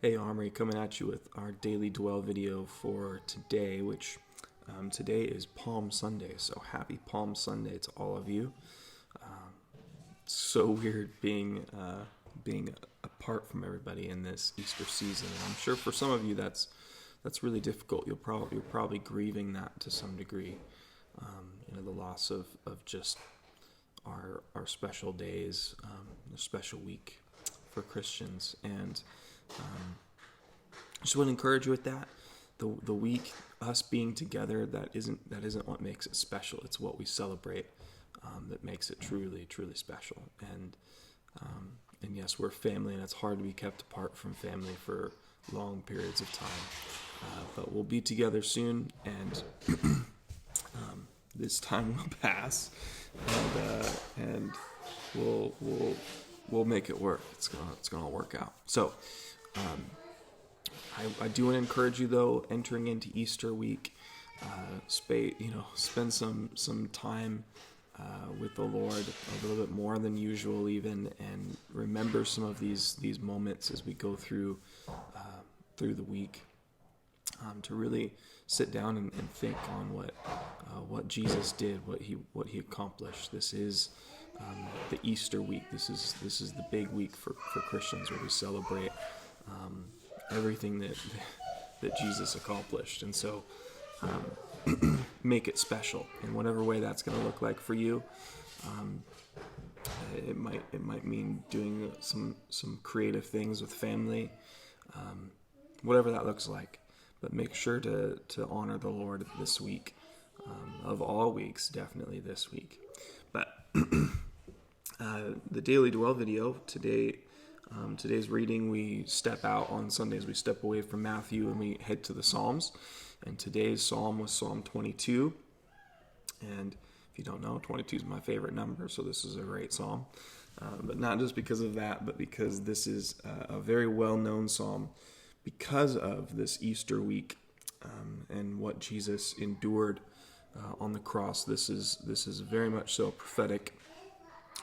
Hey Armory, coming at you with our daily dwell video for today, which today is Palm Sunday, so happy Palm Sunday to all of you. It's so weird being apart from everybody in this Easter season. And I'm sure for some of you that's really difficult. You're probably grieving that to some degree. The loss of just our special days, a special week for Christians, and just want to encourage you with that. The week, us being together, that isn't what makes it special. It's what we celebrate that makes it truly special. And yes, we're family, and it's hard to be kept apart from family for long periods of time. But we'll be together soon, and this time will pass, and we'll make it work. It's gonna work out. So. I do want to encourage you, though, entering into Easter week, spend some time with the Lord, a little bit more than usual even, and remember some of these moments as we go through the week, to really sit down and think on what Jesus did, what he accomplished. This is the Easter week. This is the big week for Christians, where we celebrate everything that Jesus accomplished. And so make it special in whatever way that's going to look like for you. It might mean doing some creative things with family, whatever that looks like. But make sure to honor the Lord this week, of all weeks, definitely this week. But the Daily Dwell video today. Today's reading, we step out on Sundays. We step away from Matthew and we head to the Psalms. And today's psalm was Psalm 22. And if you don't know, 22 is my favorite number, so this is a great psalm. But not just because of that, but because this is a very well-known psalm because of this Easter week and what Jesus endured on the cross. This is very much so a prophetic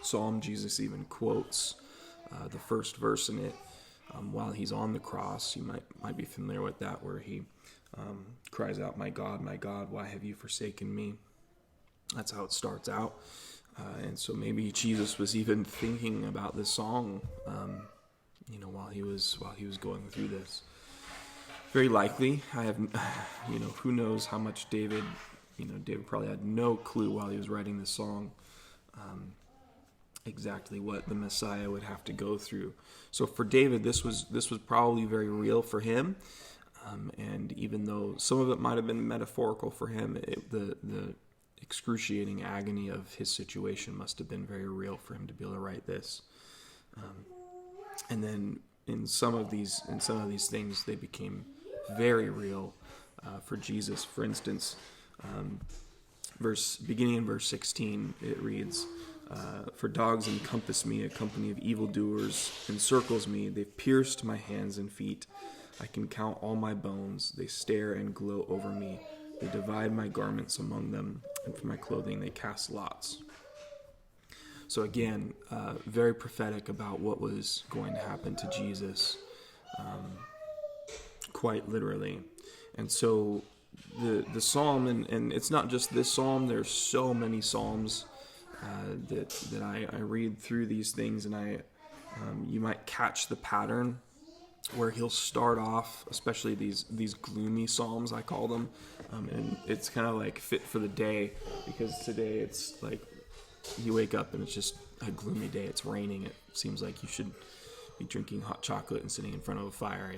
psalm. Jesus even quotes the first verse in it while he's on the cross. You might be familiar with that, where he cries out, my God, why have you forsaken me?" That's how it starts out. And so maybe Jesus was even thinking about this song, while he was going through this. Very likely. I have, who knows how much David probably had no clue while he was writing this song, exactly what the Messiah would have to go through. So for David, this was probably very real for him, and even though some of it might have been metaphorical for him, the excruciating agony of his situation must have been very real for him to be able to write this. And then in some of these things, they became very real for Jesus. For instance, beginning in verse 16, it reads, "For dogs encompass me, a company of evildoers encircles me. They've pierced my hands and feet. I can count all my bones. They stare and gloat over me. They divide my garments among them, and for my clothing they cast lots." So again, very prophetic about what was going to happen to Jesus, quite literally. And so the psalm, and it's not just this psalm, there's so many psalms that I read through these things, and you might catch the pattern where he'll start off, especially these gloomy psalms, I call them, and it's kind of like fit for the day, because today it's like you wake up and it's just a gloomy day. It's raining. It seems like you should be drinking hot chocolate and sitting in front of a fire.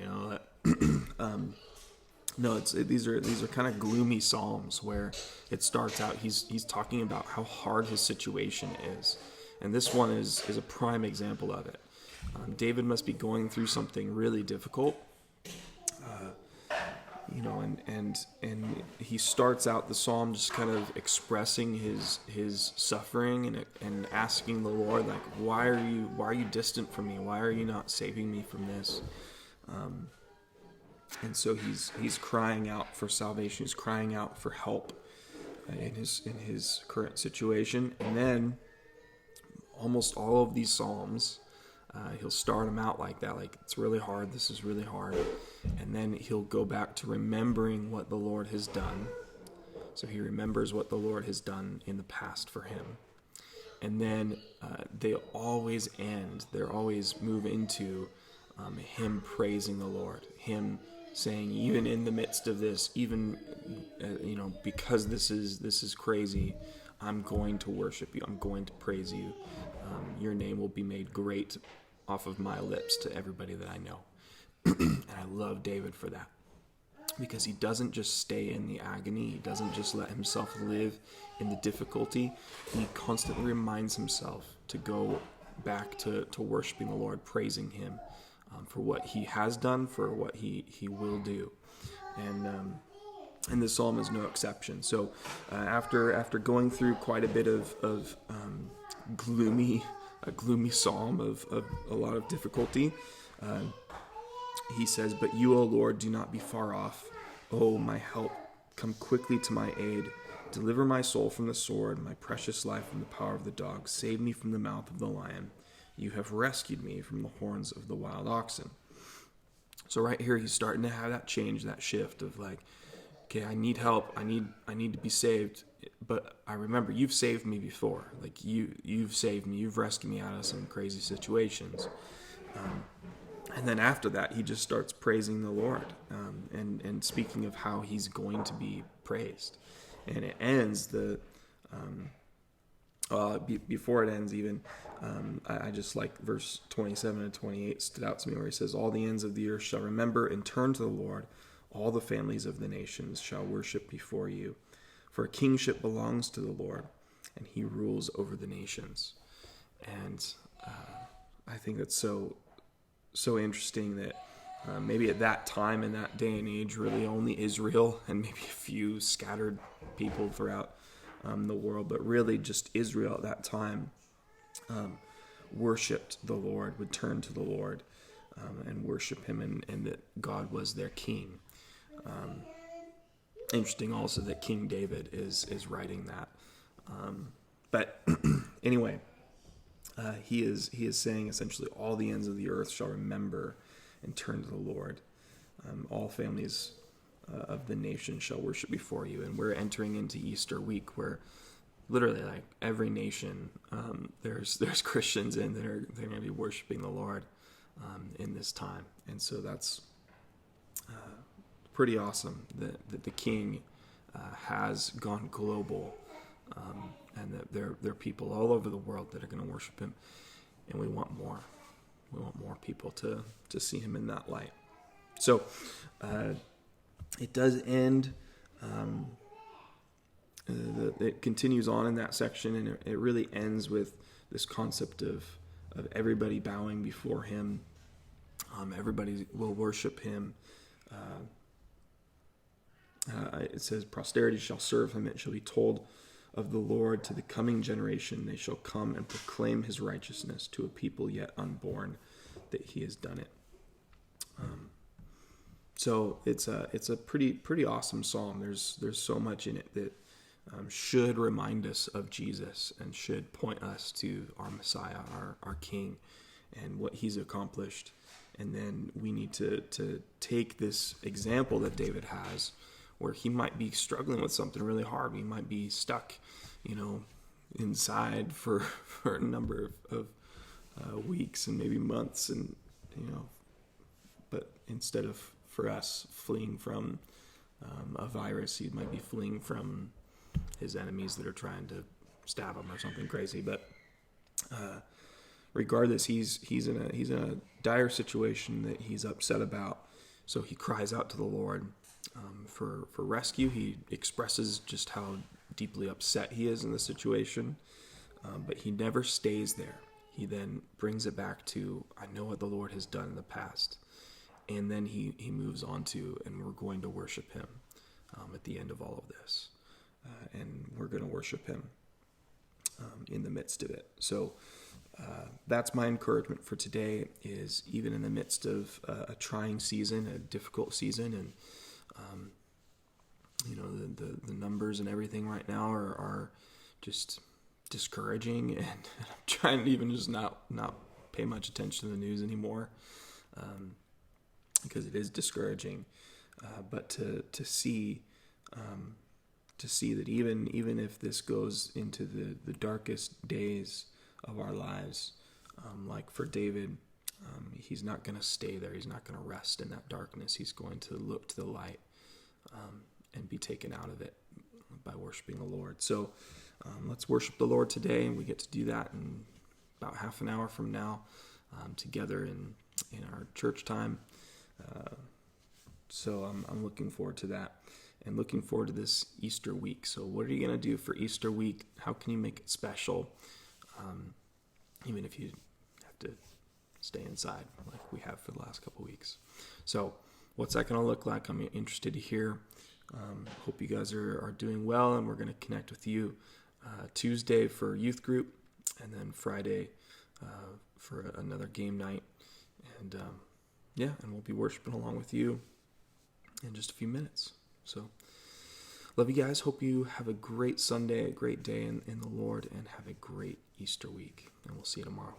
No, these are kind of gloomy psalms where it starts out. He's talking about how hard his situation is, and this one is a prime example of it. David must be going through something really difficult, and he starts out the psalm just kind of expressing his suffering and asking the Lord, like, why are you distant from me? Why are you not saving me from this? And so he's crying out for salvation. He's crying out for help in his current situation. And then almost all of these psalms He'll start them out like that, like it's really hard, this is really hard. And then he'll go back to remembering what the Lord has done. So he remembers what the Lord has done in the past for him. And then they always move into him praising the Lord, him saying, even in the midst of this, even because this is crazy, I'm going to worship you. I'm going to praise you. Your name will be made great off of my lips to everybody that I know. And I love David for that, because he doesn't just stay in the agony. He doesn't just let himself live in the difficulty. He constantly reminds himself to go back to worshiping the Lord, praising him for what he has done, for what he will do. And this psalm is no exception. So after going through quite a bit of a gloomy psalm of a lot of difficulty, he says, "But you, O Lord, do not be far off. O my help, come quickly to my aid. Deliver my soul from the sword, my precious life from the power of the dog. Save me from the mouth of the lion. You have rescued me from the horns of the wild oxen." So right here, he's starting to have that change, that shift of like, okay, I need help. I need to be saved. But I remember you've saved me before. Like you've saved me. You've rescued me out of some crazy situations. And then after that, he just starts praising the Lord and speaking of how he's going to be praised. And it ends before it ends even, I just like verse 27 and 28 stood out to me, where he says, "All the ends of the earth shall remember and turn to the Lord. All the families of the nations shall worship before you. For a kingship belongs to the Lord, and he rules over the nations." And I think that's so interesting that maybe at that time, in that day and age, really only Israel and maybe a few scattered people throughout the world, but really just Israel at that time worshipped the Lord, would turn to the Lord and worship him, and that God was their king. Interesting also that King David is writing that. But anyway, he is saying essentially all the ends of the earth shall remember and turn to the Lord. All families of the nation shall worship before you. And we're entering into Easter week, where literally like every nation, there's Christians in that they're going to be worshiping the Lord in this time. And so that's pretty awesome that the King has gone global, and that there are people all over the world that are going to worship him, and we want more. We want more people to see him in that light. So it does end. It continues on in that section, and it really ends with this concept of everybody bowing before him. Everybody will worship him. It says, "Posterity shall serve him. It shall be told of the Lord to the coming generation. They shall come and proclaim his righteousness to a people yet unborn, that he has done it." So it's a pretty awesome psalm. There's so much in it that should remind us of Jesus and should point us to our Messiah, our King, and what he's accomplished. And then we need to take this example that David has, where he might be struggling with something really hard. He might be stuck, inside for a number of weeks and maybe months, and but instead of for us fleeing from a virus, he might be fleeing from his enemies that are trying to stab him or something crazy. But regardless, he's in a dire situation that he's upset about. So he cries out to the Lord for rescue. He expresses just how deeply upset he is in the situation, but he never stays there. He then brings it back to, I know what the Lord has done in the past. And then he moves on to, and we're going to worship him at the end of all of this. And we're going to worship him in the midst of it. So that's my encouragement for today, is even in the midst of a trying season, a difficult season, and the numbers and everything right now are just discouraging, and I'm trying to even just not pay much attention to the news anymore, because it is discouraging. But to see that even if this goes into the darkest days of our lives, like for David, he's not going to stay there. He's not going to rest in that darkness. He's going to look to the light and be taken out of it by worshiping the Lord. So let's worship the Lord today, and we get to do that in about half an hour from now, together in our church time. So I'm looking forward to that, and looking forward to this Easter week. So what are you going to do for Easter week? How can you make it special, even if you have to stay inside like we have for the last couple weeks? So what's that going to look like? I'm interested to hear. Hope you guys are doing well, and we're going to connect with you Tuesday for youth group, and then Friday for another game night. And and we'll be worshiping along with you in just a few minutes. So love you guys. Hope you have a great Sunday, a great day in the Lord, and have a great Easter week. And we'll see you tomorrow.